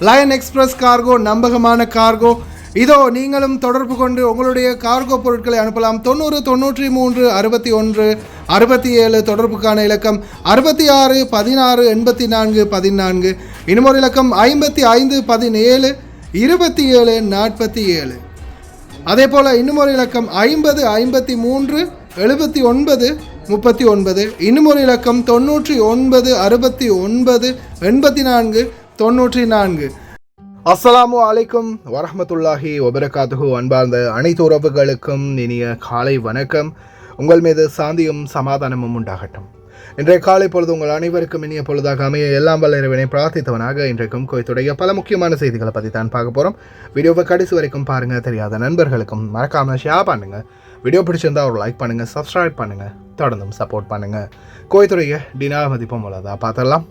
Line express cargo நம்பகமான cargo. இதோ நீங்களும் தொடர்பு கொண்டு உங்களுடைய கார்கோ பொருட்களை அனுப்பலாம். 90 93 61 67 தொடர்புக்கான இலக்கம் 66 16 84 14. இன்னொரு இலக்கம் 55 17 27 47. அதே போல் இன்னொரு இலக்கம் 50 53 79 39. இன்னொரு இலக்கம் 99 69 84 94. அஸ்ஸலாமு அலைக்கும் வரஹ்மத்துல்லாஹி வபரகாத்துஹு. அன்பார்ந்த அனைத்து உறவுகளுக்கும் இனிய காலை வணக்கம். உங்கள் மீது சாந்தியும் சமாதானமும் உண்டாகட்டும். இன்றைய காலை பொழுது உங்கள் அனைவருக்கும் இனிய பொழுதாக அமைய எல்லாம் வல்ல இறைவனை பிரார்த்தித்தவனாக இன்றைக்கும் குவைத்துடைய பல முக்கியமான செய்திகளை பற்றி தான் பார்க்க போகிறோம். வீடியோவை கடைசி வரைக்கும் பாருங்கள். தெரியாத நண்பர்களுக்கும் மறக்காமல் ஷேர் பண்ணுங்கள். வீடியோ பிடிச்சிருந்தால் ஒரு லைக் பண்ணுங்கள், சப்ஸ்கிரைப் பண்ணுங்கள், தொடர்ந்தும் சப்போர்ட் பண்ணுங்கள். குவைத்துடைய டினார் மதிப்பும் உள்ளதா பார்த்துடலாம்.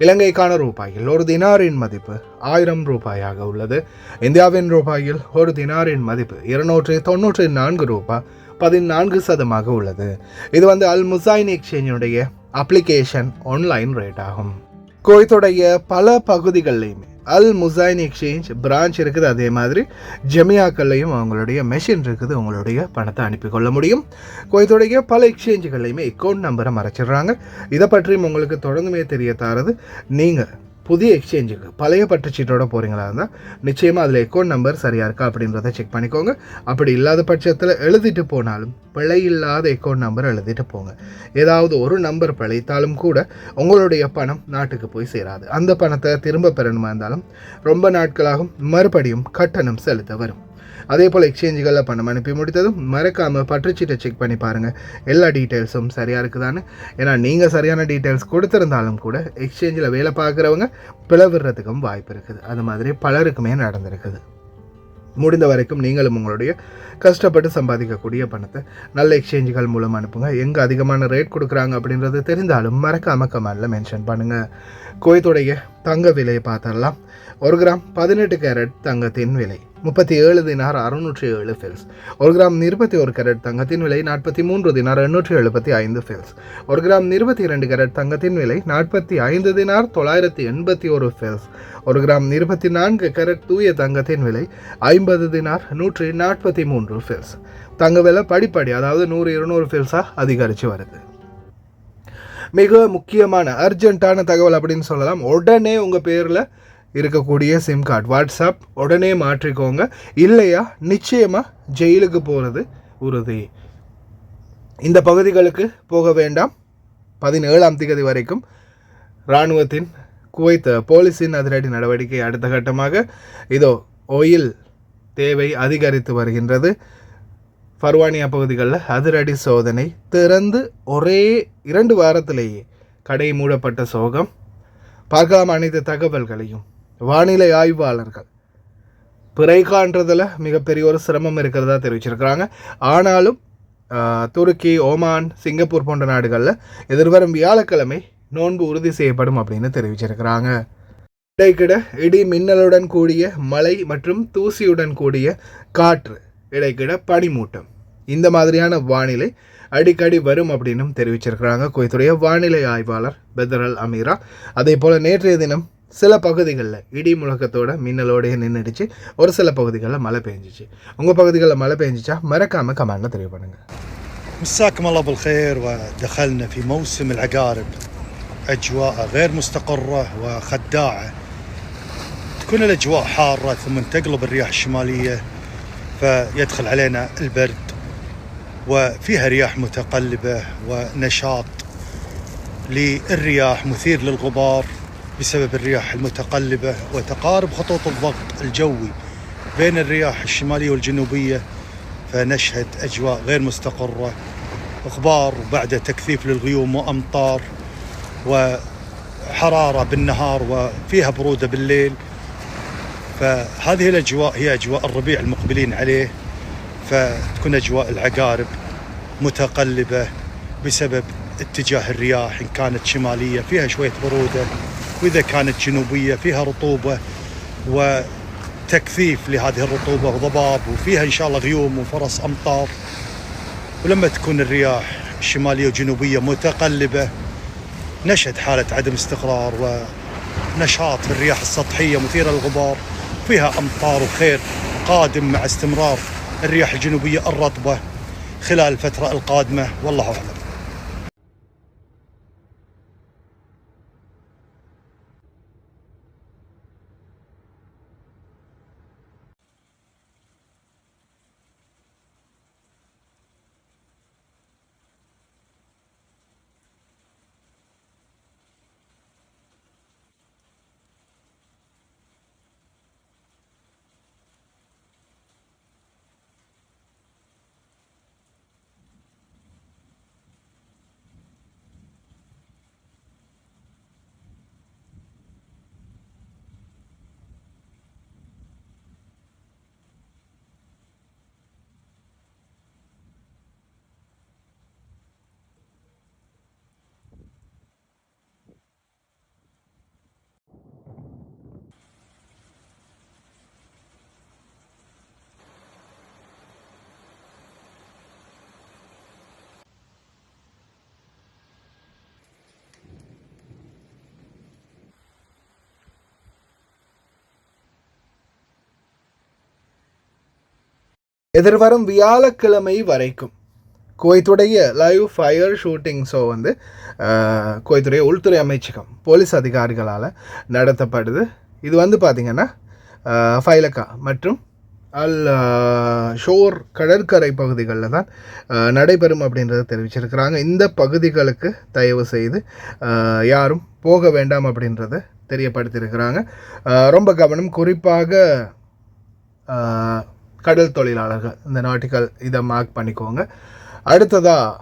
இலங்கைக்கான ரூபாயில் ஒரு தினாரின் மதிப்பு 1000 ரூபாயாக உள்ளது. இந்தியாவின் ரூபாயில் ஒரு தினாரின் மதிப்பு 294 ரூபாய் 14% உள்ளது. இது அல் முசைன் எக்ஸ்சேஞ்சுடைய அப்ளிகேஷன் ஆன்லைன் ரேட் ஆகும். குவைத்துடைய பல பகுதிகளிலையுமே அல் முசைன் எக்ஸ்சேஞ்ச் பிரான்ச் இருக்குது. அதே மாதிரி ஜமியாக்கள்லையும் அவங்களுடைய மெஷின் இருக்குது. உங்களுடைய பணத்தை அனுப்பி கொள்ள முடியும். குவைத்துடைய பல எக்ஸ்சேஞ்சுகள்லையுமே அக்கௌண்ட் நம்பரை மறைச்சிடுறாங்க. இதை பற்றியும் உங்களுக்கு தொடர்ந்துமே தெரிய தாரது. நீங்கள் புதிய எக்ஸ்சேஞ்சுக்கு பழைய பற்றுச்சீட்டோட போகிறீங்களா இருந்தால் நிச்சயமாக அதில் அக்கௌண்ட் நம்பர் சரியாக இருக்கா அப்படின்றத செக் பண்ணிக்கோங்க. அப்படி இல்லாத பட்சத்தில் எழுதிட்டு போனாலும் பிழை இல்லாத அக்கௌண்ட் நம்பர் எழுதிட்டு போங்க. ஏதாவது ஒரு நம்பர் பிழைத்தாலும் கூட உங்களுடைய பணம் நாட்டுக்கு போய் சேராது. அந்த பணத்தை திரும்ப பெறணுமா இருந்தாலும் ரொம்ப நாட்களாகும். மறுபடியும் கட்டணம் செலுத்த வரும். அதே போல் எக்ஸ்சேஞ்சுகளில் பணம் அனுப்பி முடித்ததும் மறக்காமல் பற்றுச்சீட்டை செக் பண்ணி பாருங்கள் எல்லா டீட்டெயில்ஸும் சரியாக இருக்குதான்னு. ஏன்னா நீங்கள் சரியான டீட்டெயில்ஸ் கொடுத்துருந்தாலும் கூட எக்ஸ்சேஞ்சில் வேலை பார்க்குறவங்க பிளவுறதுக்கும் வாய்ப்பு இருக்குது. அது மாதிரி பலருக்குமே நடந்திருக்குது. முடிந்த வரைக்கும் நீங்களும் உங்களுடைய கஷ்டப்பட்டு சம்பாதிக்கக்கூடிய பணத்தை நல்ல எக்ஸ்சேஞ்சுகள் மூலம் அனுப்புங்க. எங்கே அதிகமான ரேட் கொடுக்குறாங்க அப்படின்றது தெரிந்தாலும் மறக்காம கமெண்டில் மென்ஷன் பண்ணுங்கள். குவைத்துடைய தங்க விலையை பார்த்துடலாம். 1 கிராம் 18 கேரட் தங்கத்தின் விலை 37 தினார் 607 ஃபில்ஸ். 1 கிராம் 21 கேரட் தங்கத்தின் விலை 43 தினார் 875 ஃபில்ஸ். 1 கிராம் 22 கேரட் தங்கத்தின் விலை 45 தினார் 981 ஃபில்ஸ். 1 கிராம் 24 கேரட் தூய தங்கத்தின் விலை 50 தினார் 143 ஃபில்ஸ். தங்க விலை படிப்படி அதாவது 100-200 ஃபில்ஸாக அதிகரித்து வருது. மிக முக்கியமான அர்ஜென்ட்டான தகவல் அப்படின்னு சொல்லலாம். உடனே உங்கள் பேரில் இருக்கக்கூடிய சிம் கார்டு வாட்ஸ்அப் உடனே மாற்றிக்கோங்க. இல்லையா நிச்சயமாக ஜெயிலுக்கு போகிறது உறுதி. இந்த பகுதிகளுக்கு போக வேண்டாம். 17ஆம் தேதி வரைக்கும் இராணுவத்தின் குவைத் போலீஸின் அதிரடி நடவடிக்கை அடுத்த கட்டமாக இதோ ஆயில் தேவை அதிகரித்து வருகின்றது. ஃபர்வானியா பகுதிகளில் அதிரடி சோதனை திறந்து ஒரே 2 வாரத்திலேயே கடை மூடப்பட்ட சோகம். பார்க்கலாம் அனைத்து தகவல்களையும். வானிலை ஆய்வாளர்கள் பிறை காண்றதில் மிகப்பெரிய ஒரு சிரமம் இருக்கிறதா தெரிவிச்சிருக்கிறாங்க. ஆனாலும் துருக்கி, ஓமான், சிங்கப்பூர் போன்ற நாடுகளில் எதிர்வரும் வியாழக்கிழமை நோன்பு உறுதி செய்யப்படும் அப்படின்னு தெரிவிச்சிருக்கிறாங்க. இடைக்கிட இடி மின்னலுடன் கூடிய மழை மற்றும் தூசியுடன் கூடிய காற்று, இடைக்கிட பனிமூட்டம், இந்த மாதிரியான வானிலை அடிக்கடி வரும் அப்படின்னு தெரிவிச்சிருக்கிறாங்க குவைத்துடைய வானிலை ஆய்வாளர் பெதரல் அமீரா. அதே போல் நேற்றைய தினம் சில பகுதிகளில் இடி முழக்கத்தோட மின்னலோடைய நின்றுடுச்சு. ஒரு சில பகுதிகளில் மழை பெஞ்சிச்சு. உங்கள் பகுதிகளில் மழை பெஞ்சிச்சா மறக்காமல் கமெண்ட்ல தெரிய பண்ணுங்க. مساكم الله بالخير. ودخلنا في موسم العقارب، أجواء غير مستقرة وخداعة. تكون الأجواء حارة ثم تقلب الرياح الشمالية فيدخل علينا البرد، وفيها رياح متقلبة ونشاط للرياح مثير للغبار بسبب الرياح المتقلبة وتقارب خطوط الضغط الجوي بين الرياح الشمالية والجنوبية، فنشهد أجواء غير مستقرة، غبار وبعد تكثيف للغيوم وأمطار وحرارة بالنهار وفيها برودة بالليل. فهذه الأجواء هي أجواء الربيع المقبلين عليه، فتكون أجواء العقارب متقلبة بسبب اتجاه الرياح. إن كانت شمالية فيها شوية برودة، وإذا كانت جنوبية فيها رطوبة وتكثيف لهذه الرطوبة وضباب، وفيها إن شاء الله غيوم وفرص أمطار. ولما تكون الرياح الشمالية والجنوبية متقلبة نشهد حالة عدم استقرار نشاط في الرياح السطحية مثيرة للغبار، فيها أمطار وخير قادم مع استمرار الرياح الجنوبية الرطبة خلال الفترة القادمة، والله أعلم. எதிர்வரும் வியாழக்கிழமை வரைக்கும் குவைத்துடைய லைவ் ஃபயர் ஷூட்டிங் ஷோ வந்து குவைத்துடைய உள்துறை அமைச்சகம் போலீஸ் அதிகாரிகளால் நடத்தப்படுது. இது வந்து பார்த்திங்கன்னா ஃபைலக்கா மற்றும் அல் ஷோர் கடற்கரை பகுதிகளில் தான் நடைபெறும் அப்படின்றத தெரிவிச்சிருக்கிறாங்க. இந்த பகுதிகளுக்கு தயவு செய்து யாரும் போக வேண்டாம் அப்படின்றத தெரியப்படுத்தியிருக்கிறாங்க. ரொம்ப கவனம், குறிப்பாக கடல் தொழிலாளர்கள், இந்த நாட்டிகள் இதை மார்க் பண்ணிக்கோங்க. அடுத்ததாக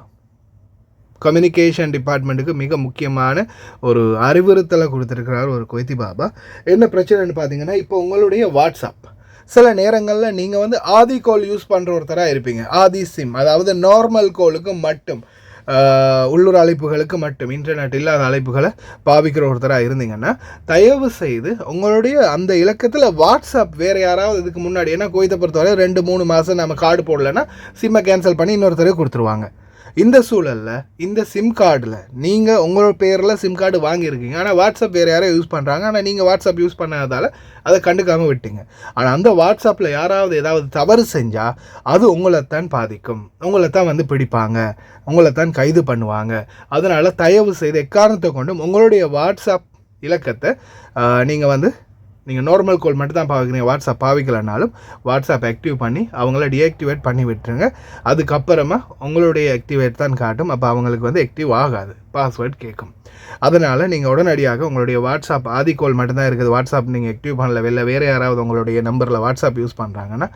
கம்யூனிகேஷன் டிபார்ட்மெண்ட்டுக்கு மிக முக்கியமான ஒரு அறிவுறுத்தலை கொடுத்துருக்கிறார் ஒரு குவைத்தி பாபா. என்ன பிரச்சனைன்னு பார்த்தீங்கன்னா, இப்போ உங்களுடைய வாட்ஸ்அப் சில நேரங்களில் நீங்கள் வந்து ஆதி கோல் யூஸ் பண்ணுற ஒருத்தராக இருப்பீங்க. ஆதி சிம், அதாவது நார்மல் கோலுக்கு மட்டும், உள்ளூர் அழைப்புகளுக்கு மட்டும், இன்டர்நெட் இல்லாத அழைப்புகளை பாவிக்கிற ஒருத்தராக இருந்தீங்கன்னா தயவு செய்து உங்களுடைய அந்த இலக்கத்தில் வாட்ஸ்அப் வேறு யாராவது இதுக்கு முன்னாடி, ஏன்னா குவைத்தை பொறுத்தவரை 2-3 மாதம் நம்ம கார்டு போடலைன்னா சிம்மை கேன்சல் பண்ணி இன்னொருத்தரே கொடுத்துருவாங்க. இந்த சூழலில் இந்த சிம் கார்டில் நீங்கள் உங்களோட பேரில் சிம் கார்டு வாங்கியிருக்கீங்க, ஆனால் வாட்ஸ்அப் வேறு யாரும் யூஸ் பண்ணுறாங்க, ஆனால் நீங்கள் வாட்ஸ்அப் யூஸ் பண்ணாதால் அதை கண்டுக்காமல் விட்டீங்க. ஆனால் அந்த வாட்ஸ்அப்பில் யாராவது ஏதாவது தவறு செஞ்சால் அது உங்களைத்தான் பாதிக்கும், உங்களைத்தான் வந்து பிடிப்பாங்க, உங்களைத்தான் கைது பண்ணுவாங்க. அதனால் தயவு செய்து எக்காரணத்தை கொண்டும் உங்களுடைய வாட்ஸ்அப் இலக்கத்தை நீங்கள் நார்மல் கால் மட்டும் தான் பாவிக்கிறீங்க, வாட்ஸ்அப் பாவிக்கலைனாலும் வாட்ஸ்அப் ஆக்டிவ் பண்ணி அவங்கள டீஆக்டிவேட் பண்ணி விட்டுருங்க. அதுக்கப்புறமா உங்களுடைய ஆக்டிவேட் தான் காட்டும். அப்போ அவங்களுக்கு வந்து ஆக்டிவ் ஆகாது, பாஸ்வேர்ட் கேட்கும். அதனால் நீங்கள் உடனடியாக உங்களுடைய வாட்ஸ்அப் ஆதி கால் மட்டும்தான் இருக்குது, வாட்ஸ்அப் நீங்கள் ஆக்டிவ் பண்ணல, வேறு யாராவது உங்களுடைய நம்பரில் வாட்ஸ்அப் யூஸ் பண்ணுறாங்கன்னா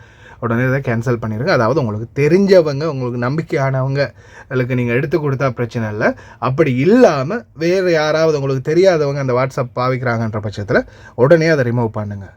உடனே இதை கேன்சல் பண்ணிடுங்க. அதாவது உங்களுக்கு தெரிஞ்சவங்க, உங்களுக்கு நம்பிக்கையானவங்களுக்கு நீங்கள் எடுத்து கொடுத்தா பிரச்சனை இல்லை. அப்படி இல்லாமல் வேறு யாராவது உங்களுக்கு தெரியாதவங்க அந்த வாட்ஸ்அப் பாவிக்கிறாங்கன்ற பட்சத்தில் உடனே அதை ரிமூவ் பண்ணுங்கள்.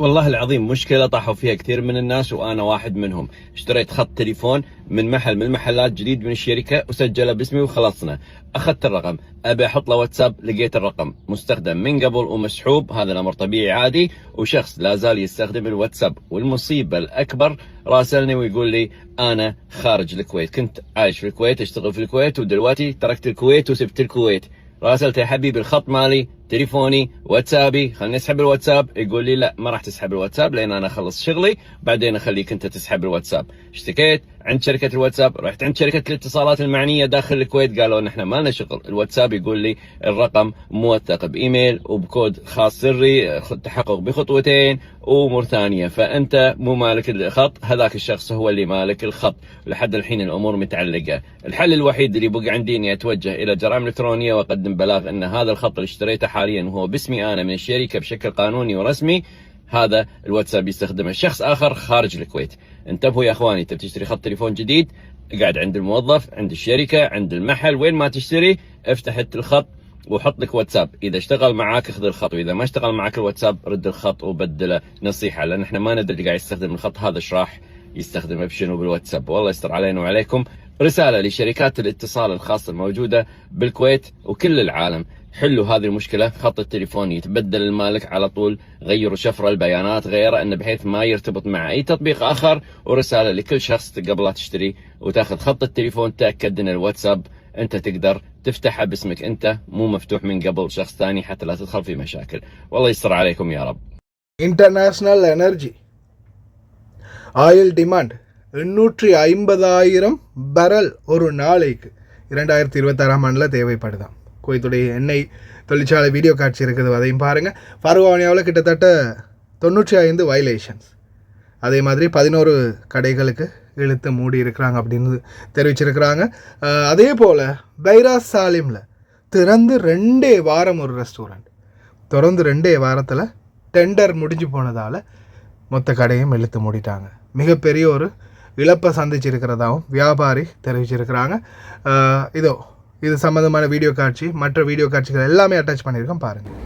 والله العظيم مشكلة طاحوا فيها كثير من الناس وأنا واحد منهم. اشتريت خط تليفون من محل من المحلات جديد من الشركة وسجله باسمي وخلصنا. أخذت الرقم، أبي أحط له واتساب، لقيت الرقم مستخدم من قبل ومسحوب. هذا الأمر طبيعي عادي، وشخص لا زال يستخدم الواتساب. والمصيبة الأكبر راسلني ويقول لي أنا خارج الكويت، كنت عايش في الكويت، أشتغل في الكويت، ودلوقتي تركت الكويت وسبت الكويت. راسلت يا حبيبي الخط مالي، تليفوني، واتسابي، خلني اسحب الواتساب. يقول لي لا، ما راح تسحب الواتساب لان انا اخلص شغلي، بعدين اخليك انت تسحب الواتساب. اشتكيت عند شركة الواتساب، رحت عند شركة الاتصالات المعنية داخل الكويت، قالوا ان احنا ما لنا شغل. الواتساب يقول لي الرقم موثق بايميل وبكود خاص سري، تحقق بخطوتين وامور ثانية، فانت مو مالك الخط، هذاك الشخص هو اللي مالك الخط. لحد الحين الامور متعلقة. الحل الوحيد اللي بقى عندي اني اتوجه الى جرائم الكترونية واقدم بلاغ ان هذا الخط اللي اشتريته حاليا وهو باسمي انا من الشركة بشكل قانوني ورسمي، هذا الواتساب يستخدمه شخص اخر خارج الكويت. انتبهوا يا اخواني، تبي تشتري خط تليفون جديد، اقعد عند الموظف، عند الشركة، عند المحل، وين ما تشتري افتح الخط وحط لك واتساب. اذا اشتغل معاك اخذ الخط، واذا ما اشتغل معاك الواتساب رد الخط وبدله. نصيحة، لان احنا ما ندري اللي قاعد يستخدم الخط هذا ايش راح يستخدمه بشنو بالواتساب. والله يستر علينا وعليكم. رسالة لشركات الاتصال الخاصة الموجودة بالكويت وكل العالم، حلوا هذه المشكلة. خط التليفون يتبدل المالك على طول، غيروا شفرة البيانات، غيره انه بحيث ما يرتبط مع اي تطبيق اخر. ورسالة لكل شخص قبل لا تشتري وتاخذ خط التليفون، تأكد ان الواتساب أنت تقدر تفتحها باسمك أنت، مو مفتوح من قبل شخص ثاني حتى لا تدخل في مشاكل. والله يستر عليكم يا رب. International energy oil demand 850,000 barrel ஒரு நாளைக்கு 2026ஆம் ஆண்டில் தேவைப்படுதாம். குவைத்துடைய எண்ணெய் தொழிற்சாலை வீடியோ காட்சி இருக்குது, அதையும் பாருங்கள். ஃபர்வானியாவில் கிட்டத்தட்ட 95 வயலேஷன்ஸ், அதே மாதிரி 11 கடைகளுக்கு இழுத்து மூடி இருக்கிறாங்க அப்படின்னு தெரிவிச்சிருக்கிறாங்க. அதே போல் பைரா சாலிமில் திறந்து 2 வாரம் ஒரு ரெஸ்டாரண்ட் திறந்து 2 வாரத்தில் டெண்டர் முடிஞ்சு போனதால் மொத்த கடையும் இழுத்து மூடிட்டாங்க. மிகப்பெரிய ஒரு இழப்பை சந்திச்சிருக்கிறதாகவும் வியாபாரி தெரிவிச்சிருக்கிறாங்க. இது சம்மந்தமான வீடியோ காட்சி, மற்ற வீடியோ காட்சிகள் எல்லாமே அட்டாச் பண்ணியிருக்கோம், பாருங்கள்.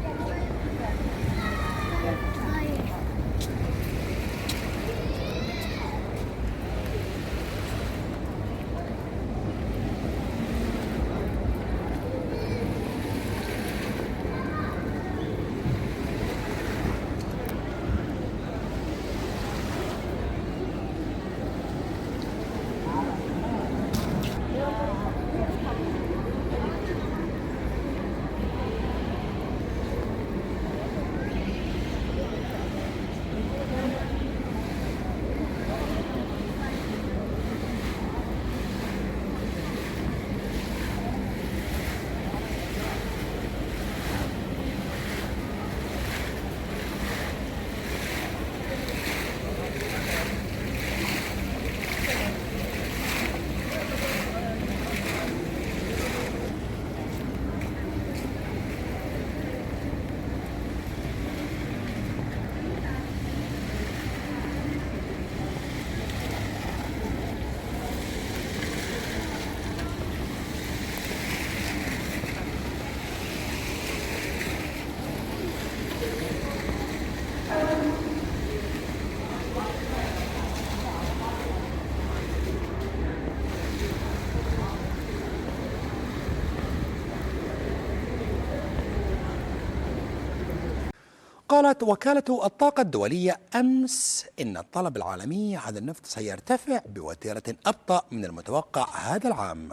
قالت وكالة الطاقة الدولية أمس إن الطلب العالمي على النفط سيرتفع بوتيرة أبطأ من المتوقع هذا العام،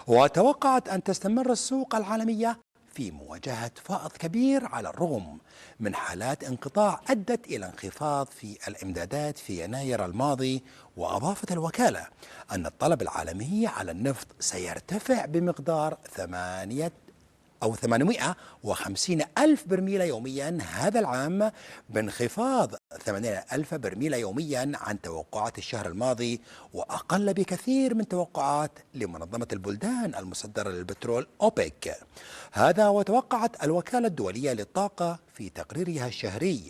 وتوقعت أن تستمر السوق العالمية في مواجهة فائض كبير على الرغم من حالات انقطاع أدت إلى انخفاض في الإمدادات في يناير الماضي. وأضافت الوكالة أن الطلب العالمي على النفط سيرتفع بمقدار 850 ألف برميل يوميا هذا العام، بانخفاض 80 ألف برميل يوميا عن توقعات الشهر الماضي، وأقل بكثير من توقعات لمنظمة البلدان المصدرة للبترول أوبك. هذا وتوقعت الوكالة الدولية للطاقة في تقريرها الشهري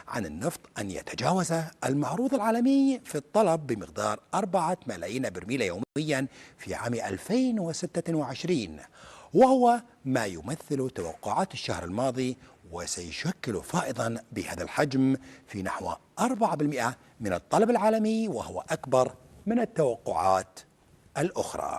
عن النفط أن يتجاوز المعروض العالمي في الطلب بمقدار 4 ملايين برميل يوميا في عام 2026، وهو ما يمثل توقعات الشهر الماضي، وسيشكل فائضا بهذا الحجم في نحو 4% من الطلب العالمي، وهو أكبر من التوقعات الأخرى.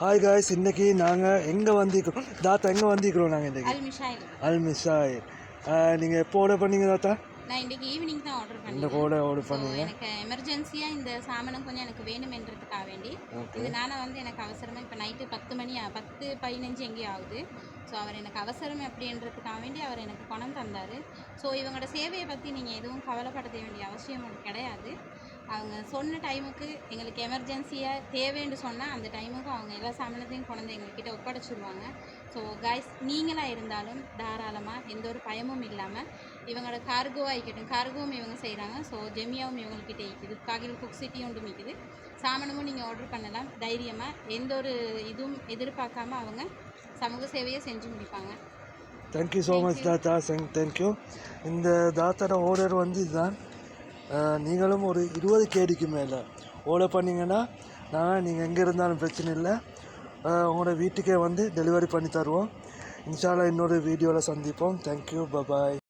ஹாய் காய்ஸ், இன்றைக்கி நாங்கள் எங்கே வந்திருக்கிறோம் தாத்தா? எங்கே வந்திருக்கிறோம் நாங்கள் இன்றைக்கி? அல்மிஷாயில். நீங்கள் எப்போ ஆர்டர் பண்ணீங்க தாத்தா? நான் இன்றைக்கி ஈவினிங் தான் ஆர்டர் பண்ணேன். இந்த கூட ஆர்டர் பண்ணீங்க? எனக்கு எமர்ஜென்சியாக இந்த சாமானம் கொஞ்சம் எனக்கு வேணுமென்றதுக்காக வேண்டி இதனால் எனக்கு அவசரமாக இப்போ நைட்டு 10:15 எங்கேயோ ஆகுது. ஸோ அவர் எனக்கு அவசரம் அப்படின்றதுக்காக வேண்டி அவர் எனக்கு பணம் தந்தார். ஸோ இவங்களோட சேவையை பற்றி நீங்கள் எதுவும் கவலைப்பட வேண்டிய அவசியம் கிடையாது. அவங்க சொன்ன டைமுக்கு எங்களுக்கு எமர்ஜென்சியாக தேவைன்னு சொன்னால் அந்த டைமுக்கு அவங்க எல்லா சாமானத்தையும் கொண்டு எங்கள்கிட்ட ஒப்படைச்சிடுவாங்க. ஸோ கைஸ், நீங்களாக இருந்தாலும் தாராளமாக எந்த ஒரு பயமும் இல்லாமல் இவங்களோட கார்கோவாக இருக்கட்டும், கார்கோவும் இவங்க செய்கிறாங்க. ஸோ ஜெமியாவும் இவங்கக்கிட்ட இருக்குது, காகில் குக் சிட்டி ஒன்றும் இருக்குது. சாமானமும் நீங்கள் ஆர்டர் பண்ணலாம் தைரியமாக, எந்த ஒரு இதுவும் எதிர்பார்க்காம அவங்க சமூக சேவையை செஞ்சு முடிப்பாங்க. தேங்க்யூ ஸோ மச் தாத்தா, தேங்க்யூ. இந்த தாத்தாவோட ஆர்டர் வந்து இதுதான். நீங்களும் ஒரு 20 கேடிக்கு மேலே ஆர்டர் பண்ணிங்கன்னா நீங்கள் எங்கே இருந்தாலும் பிரச்சனை இல்லை, உங்களோட வீட்டுக்கே வந்து டெலிவரி பண்ணி தருவோம். இன்ஷா அல்லாஹ் இன்னொரு வீடியோவில் சந்திப்போம். Thank you, bye bye.